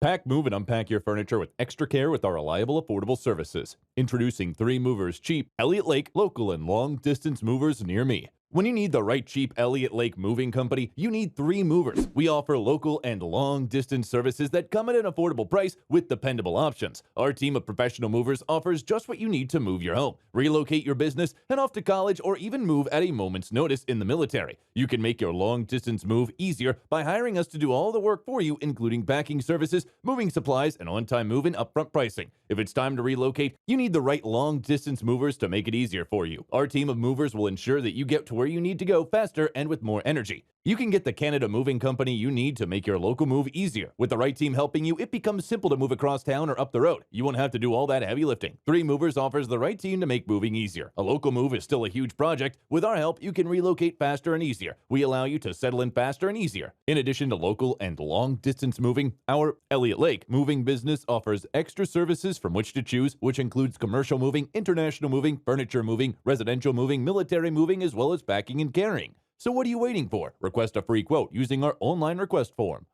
Pack, move, and unpack your furniture with extra care with our reliable, affordable services. Introducing 3 Movers Cheap, Elliot Lake, local and long distance movers near me. When you need the right cheap Elliot Lake moving company, you need 3 Movers. We offer local and long distance services that come at an affordable price with dependable options. Our team of professional movers offers just what you need to move your home, relocate your business, head off to college, or even move at a moment's notice in the military. You can make your long distance move easier by hiring us to do all the work for you, including packing services, moving supplies, and on-time move-in upfront pricing. If it's time to relocate, you need the right long-distance movers to make it easier for you. Our team of movers will ensure that you get to where you need to go faster and with more energy. You can get the Canada moving company you need to make your local move easier. With the right team helping you, it becomes simple to move across town or up the road. You won't have to do all that heavy lifting. 3 Movers offers the right team to make moving easier. A local move is still a huge project. With our help, you can relocate faster and easier. We allow you to settle in faster and easier. In addition to local and long-distance moving, our Elliot Lake moving business offers extra services from which to choose, which includes commercial moving, international moving, furniture moving, residential moving, military moving, as well as packing and carrying. So what are you waiting for? Request a free quote using our online request form.